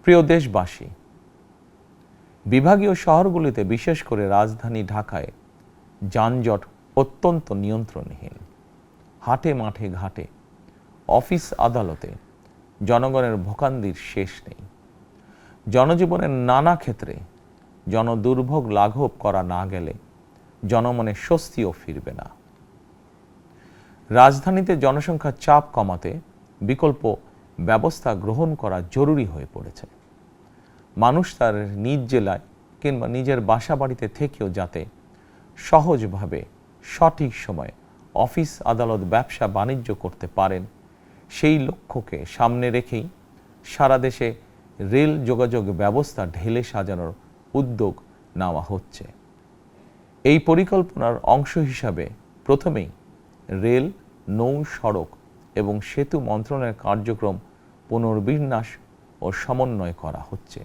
প্রিয় দেশবাসী, বিভাগীয় শহরগুলিতে বিশেষ করে রাজধানী ঢাকায় যানজট অত্যন্ত নিয়ন্ত্রণহীন। হাটে মাঠে ঘাটে, অফিস আদালতে জনগণের ভোগান্তির শেষ নেই। জনজীবনের নানা ক্ষেত্রে জনদুর্ভোগ লাঘব করা না গেলে জনমনে স্বস্তিও ফিরবে না। রাজধানীতে জনসংখ্যার চাপ কমাতে বিকল্প ব্যবস্থা গ্রহণ করা জরুরি হয়ে পড়েছে। মানুষ তার নিজ জেলায় কিংবা নিজের বাসা বাড়িতে থেকেও যাতে সহজভাবে সঠিক সময়ে অফিস আদালত ব্যবসা বাণিজ্য করতে পারেন, সেই লক্ষ্যকে সামনে রেখেই সারা দেশে রেল যোগাযোগ ব্যবস্থা ঢেলে সাজানোর উদ্যোগ নেওয়া হচ্ছে। এই পরিকল্পনার অংশ হিসাবে প্রথমেই রেল, নৌ, সড়ক এবং সেতু মন্ত্রণালয়ের কার্যক্রম পুনর্বিন্যাস ও সমন্বয় করা হচ্ছে।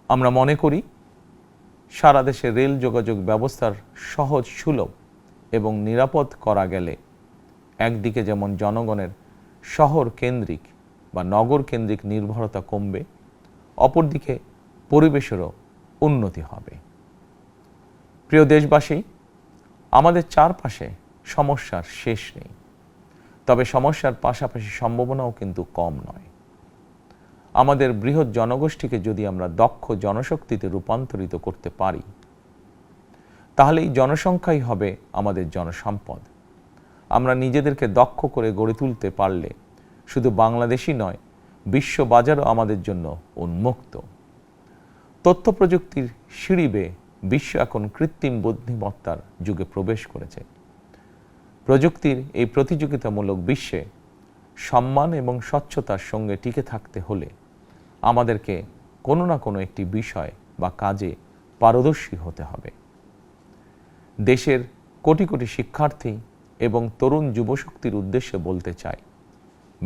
আমরা মনে করি সারা দেশে রেল যোগাযোগ ব্যবস্থার সহজ, সুলভ এবং নিরাপদ করা গেলে একদিকে যেমন জনগণের শহর কেন্দ্রিক বা নগর কেন্দ্রিক নির্ভরতা কমবে, অপরদিকে পরিবেশেরও উন্নতি হবে। প্রিয় দেশবাসী, আমাদের চারপাশে সমস্যার শেষ নেই, তবে সমস্যার পাশাপাশি সম্ভাবনাও কিন্তু কম নয়। আমাদের বৃহৎ জনগোষ্ঠীকে যদি আমরা দক্ষ জনশক্তিতে রূপান্তরিত করতে পারি, তাহলে এই জনসংখ্যাই হবে আমাদের জনসম্পদ। আমরা নিজেদেরকে দক্ষ করে গড়ে তুলতে পারলে শুধু বাংলাদেশই নয়, বিশ্ব বাজারও আমাদের জন্য উন্মুক্ত। তথ্য প্রযুক্তির সিঁড়ি বেয়ে বিশ্ব এখন কৃত্রিম বুদ্ধিমত্তার যুগে প্রবেশ করেছে। প্রযুক্তির এই প্রতিযোগিতামূলক বিশ্বে সম্মান এবং স্বচ্ছতার সঙ্গে টিকে থাকতে হলে আমাদেরকে কোনো না কোনো একটি বিষয় বা কাজে পারদর্শী হতে হবে। দেশের কোটি কোটি শিক্ষার্থী এবং তরুণ যুবশক্তির উদ্দেশ্যে বলতে চাই,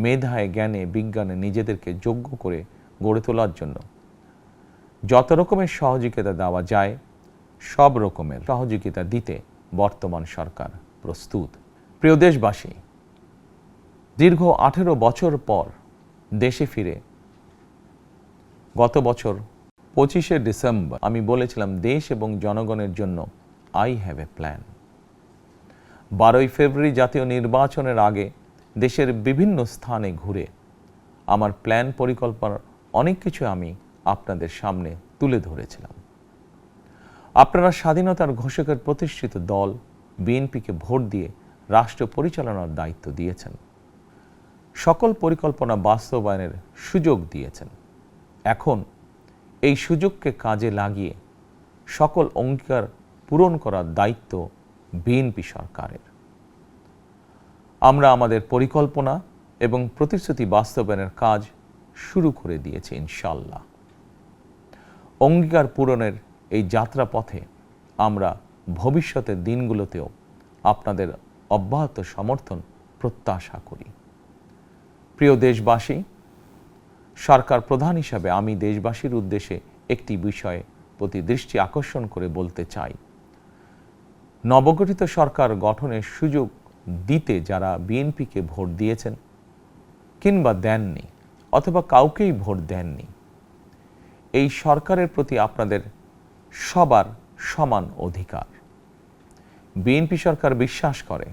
মেধায়, জ্ঞানে, বিজ্ঞানে নিজেদেরকে যোগ্য করে গড়ে তোলার জন্য যত রকমের সহযোগিতা দেওয়া যায় সব রকমের সহযোগিতা দিতে বর্তমান সরকার প্রস্তুত। প্রিয় দেশবাসী, দীর্ঘ 18 বছর পর দেশে ফিরে গত বছর 25শে ডিসেম্বর আমি বলেছিলাম দেশ এবং জনগণের জন্য আই হ্যাভ এ প্ল্যান। 12ই ফেব্রুয়ারি জাতীয় নির্বাচনের আগে দেশের বিভিন্ন স্থানে ঘুরে আমার প্ল্যান পরিকল্পনার অনেক কিছু আমি আপনাদের সামনে তুলে ধরেছিলাম। আপনারা স্বাধীনতার ঘোষকের প্রতিষ্ঠিত দল বিএনপিকে ভোট দিয়ে রাষ্ট্র পরিচালনার দায়িত্ব দিয়েছেন। সকল পরিকল্পনা বাস্তবায়নের সুযোগ দিয়েছেন। এখন এই সুযোগকে কাজে লাগিয়ে সকল অঙ্গীকার পূরণ করার দায়িত্ব বিএনপি সরকারের। আমরা আমাদের পরিকল্পনা এবং প্রতিশ্রুতি বাস্তবায়নের কাজ শুরু করে দিয়েছি ইনশাআল্লাহ। অঙ্গীকার পূরণের এই যাত্রাপথে আমরা ভবিষ্যতের দিনগুলোতেও আপনাদের অব্যাহত সমর্থন প্রত্যাশা করি। প্রিয় দেশবাসী, সরকার প্রধান হিসাবে আমি দেশবাসীর উদ্দেশ্যে একটি বিষয়ে প্রতি দৃষ্টি আকর্ষণ করে বলতে চাই। নবগঠিত সরকার গঠনের সুযোগ দিতে যারা বিএনপিকে ভোট দিয়েছেন কিংবা দেননি অথবা কাউকেই ভোট দেননি, এই সরকারের প্রতি আপনাদের সবার সমান অধিকার। বিএনপি সরকার বিশ্বাস করে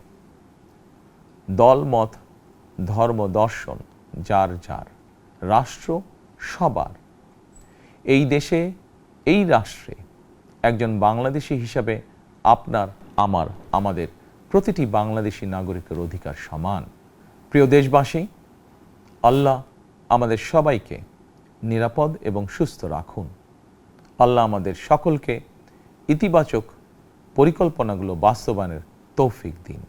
দল, মত, ধর্ম, দর্শন যার যার, রাষ্ট্র সবার। এই দেশে, এই রাষ্ট্রে একজন বাংলাদেশী হিসাবে আপনার, আমার, আমাদের প্রতিটি বাংলাদেশী নাগরিকের অধিকার সমান। প্রিয় দেশবাসী, আল্লাহ আমাদের সবাইকে নিরাপদ এবং সুস্থ রাখুন। আল্লাহ আমাদের সকলকে ইতিবাচক পরিকল্পনাগুলো বাস্তবায়নের তৌফিক দিন।